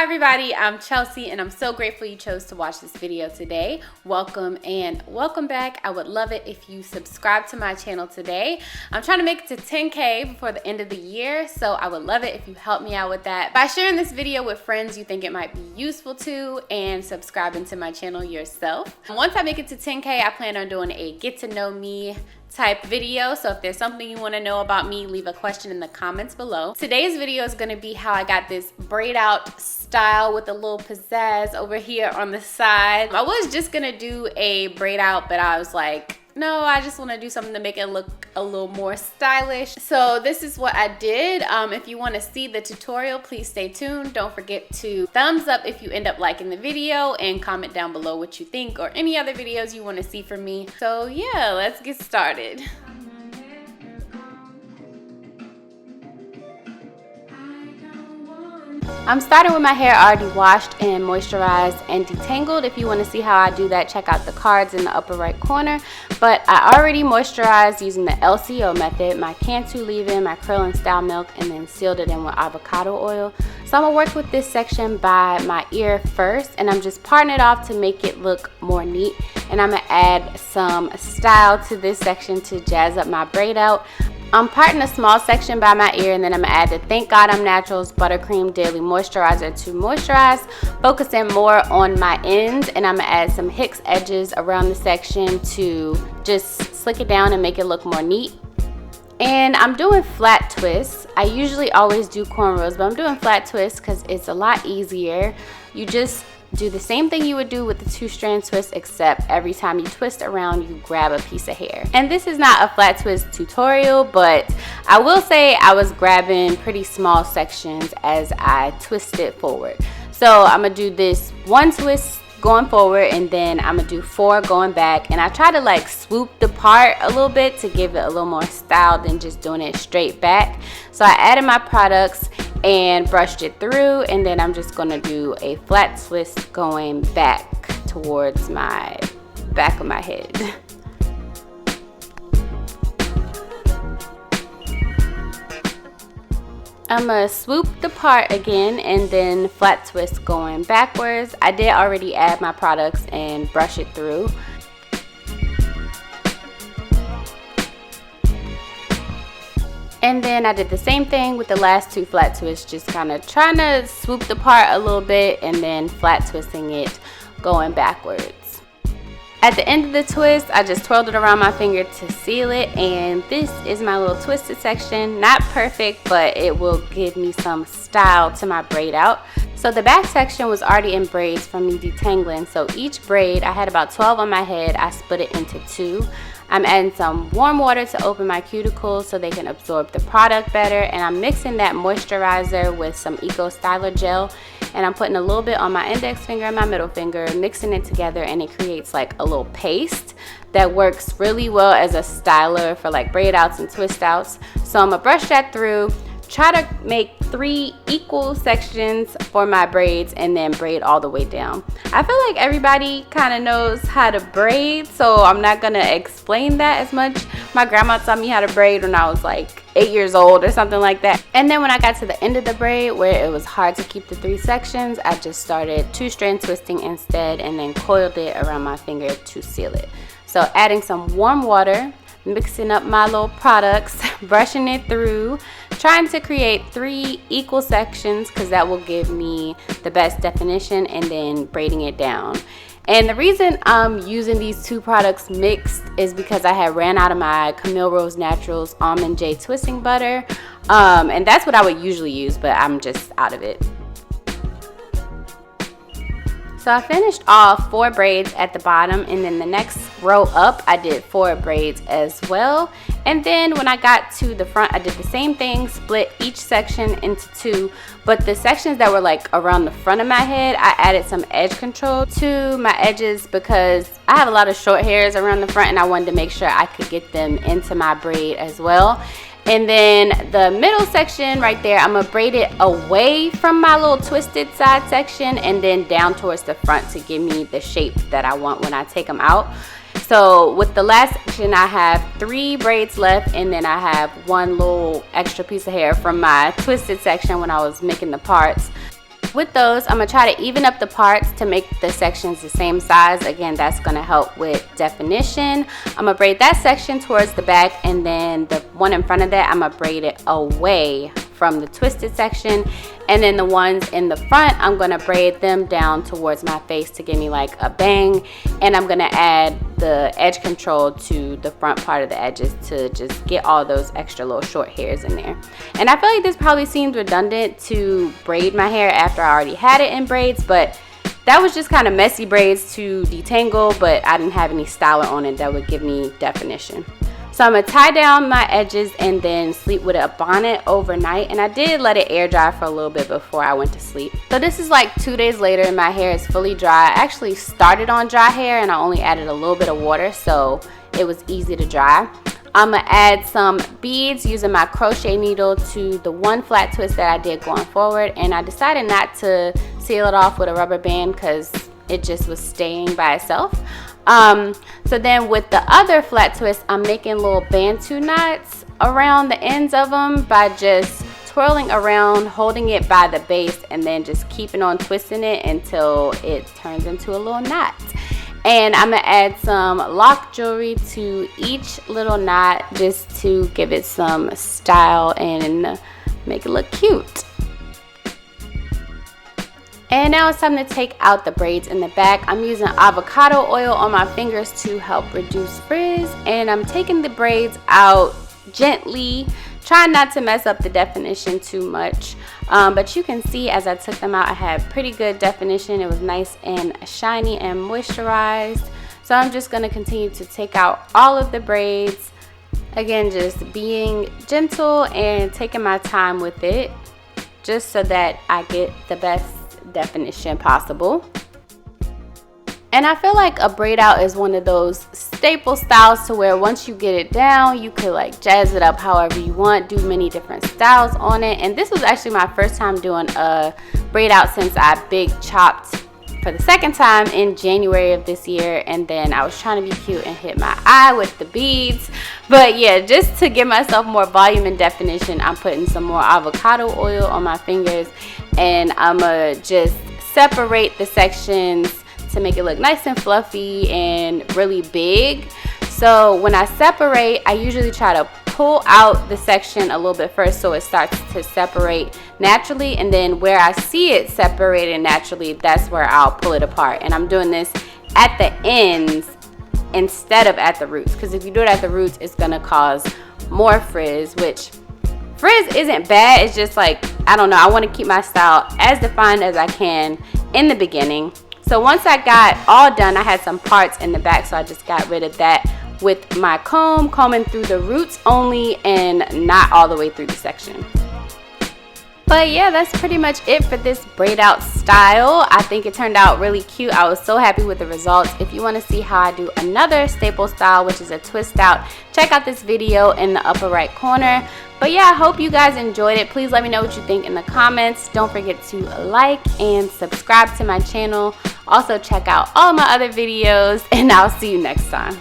Hi everybody, I'm Chelsea and I'm so grateful you chose to watch this video today. Welcome and welcome back. I would love it if you subscribe to my channel today. I'm trying to make it to 10K before the end of the year, so I would love it if you help me out with that by sharing this video with friends you think it might be useful to and subscribing to my channel yourself. Once I make it to 10K, I plan on doing a get to know me type video, so if there's something you want to know about me, leave a question in the comments below. Today's video is going to be how I got this braid out style with a little pizzazz over here on the side. I was just gonna do a braid out, but I was like, no, I just want to do something to make it look a little more stylish. So this is what I did. If you want to see the tutorial, please stay tuned. Don't forget to thumbs up if you end up liking the video and comment down below what you think or any other videos you want to see from me. So yeah, let's get started. I'm starting with my hair already washed and moisturized and detangled. If you want to see how I do that, check out the cards in the upper right corner. But I already moisturized using the LCO method, my Cantu leave-in, my curl and style milk, and then sealed it in with avocado oil. So I'm gonna work with this section by my ear first, and I'm just parting it off to make it look more neat. And I'm gonna add some style to this section to jazz up my braid out. I'm parting a small section by my ear, and then I'm gonna add the Thank God I'm Naturals Buttercream Daily Moisturizer to moisturize, focusing more on my ends, and I'm gonna add some Hicks edges around the section to just slick it down and make it look more neat. And I'm doing flat twists. I usually always do cornrows, but I'm doing flat twists because it's a lot easier. You just do the same thing you would do with the 2-strand twist, except every time you twist around, you grab a piece of hair. And this is not a flat twist tutorial, but I will say I was grabbing pretty small sections as I twist it forward. So I'm gonna do this one twist going forward, and then I'm gonna do 4 going back, and I try to like swoop the part a little bit to give it a little more style than just doing it straight back. So I added my products and brushed it through, and then I'm just gonna do a flat twist going back towards my back of my head. I'm gonna swoop the part again and then flat twist going backwards. I did already add my products and brush it through. And then I did the same thing with the last 2 flat twists, just kind of trying to swoop the part a little bit and then flat twisting it going backwards. At the end of the twist, I just twirled it around my finger to seal it, and this is my little twisted section. Not perfect, but it will give me some style to my braid out. So the back section was already in braids from me detangling, so each braid, I had about 12 on my head, I split it into 2. I'm adding some warm water to open my cuticles so they can absorb the product better, and I'm mixing that moisturizer with some Eco Styler gel, and I'm putting a little bit on my index finger and my middle finger, mixing it together, and it creates like a little paste that works really well as a styler for like braid outs and twist outs. So I'm gonna brush that through, try to make 3 equal sections for my braids, and then braid all the way down. I feel like everybody kind of knows how to braid, so I'm not gonna explain that as much. My grandma taught me how to braid when I was like 8 years old or something like that. And then when I got to the end of the braid where it was hard to keep the 3 sections, I just started 2-strand twisting instead, and then coiled it around my finger to seal it. So adding some warm water, mixing up my little products, brushing it through, trying to create 3 equal sections because that will give me the best definition, and then braiding it down. And the reason I'm using these 2 products mixed is because I had ran out of my Camille Rose Naturals Almond J twisting butter, and that's what I would usually use, but I'm just out of it. So I finished off 4 braids at the bottom, and then the next row up I did 4 braids as well. And then when I got to the front, I did the same thing, split each section into 2, but the sections that were like around the front of my head, I added some edge control to my edges because I have a lot of short hairs around the front, and I wanted to make sure I could get them into my braid as well. And then the middle section right there, I'm gonna braid it away from my little twisted side section and then down towards the front to give me the shape that I want when I take them out. So with the last section, I have 3 braids left, and then I have 1 little extra piece of hair from my twisted section when I was making the parts. With those, I'm going to try to even up the parts to make the sections the same size. Again, that's going to help with definition. I'm going to braid that section towards the back, and then the one in front of that, I'm going to braid it away from the twisted section. And then the ones in the front, I'm going to braid them down towards my face to give me like a bang. And I'm going to add the edge control to the front part of the edges to just get all those extra little short hairs in there. And I feel like this probably seems redundant to braid my hair after I already had it in braids, but that was just kind of messy braids to detangle, but I didn't have any styler on it that would give me definition. So I'm going to tie down my edges and then sleep with a bonnet overnight. And I did let it air dry for a little bit before I went to sleep. So this is like 2 days later and my hair is fully dry. I actually started on dry hair and I only added a little bit of water, so it was easy to dry. I'm going to add some beads using my crochet needle to the one flat twist that I did going forward. And I decided not to seal it off with a rubber band because it just was staying by itself. So then with the other flat twist, I'm making little bantu knots around the ends of them by just twirling around, holding it by the base, and then just keeping on twisting it until it turns into a little knot. And I'm gonna add some lock jewelry to each little knot just to give it some style and make it look cute. And now it's time to take out the braids in the back. I'm using avocado oil on my fingers to help reduce frizz. And I'm taking the braids out gently, trying not to mess up the definition too much. But you can see as I took them out, I had pretty good definition. It was nice and shiny and moisturized. So I'm just gonna continue to take out all of the braids. Again, just being gentle and taking my time with it, just so that I get the best definition possible. And I feel like a braid out is one of those staple styles to where once you get it down, you could like jazz it up however you want, do many different styles on it. And this was actually my first time doing a braid out since I big chopped for the second time in January of this year. And then I was trying to be cute and hit my eye with the beads. But yeah, just to give myself more volume and definition, I'm putting some more avocado oil on my fingers, and I'm gonna just separate the sections to make it look nice and fluffy and really big. So when I separate, I usually try to pull out the section a little bit first so it starts to separate naturally, and then where I see it separated naturally, that's where I'll pull it apart. And I'm doing this at the ends instead of at the roots, because if you do it at the roots, it's gonna cause more frizz, which frizz isn't bad, it's just like, I don't know, I want to keep my style as defined as I can in the beginning. So once I got all done, I had some parts in the back, so I just got rid of that with my comb, combing through the roots only and not all the way through the section. But yeah, that's pretty much it for this braid out style. I think it turned out really cute. I was so happy with the results. If you want to see how I do another staple style, which is a twist out, check out this video in the upper right corner. But yeah, I hope you guys enjoyed it. Please let me know what you think in the comments. Don't forget to like and subscribe to my channel. Also check out all my other videos, and I'll see you next time.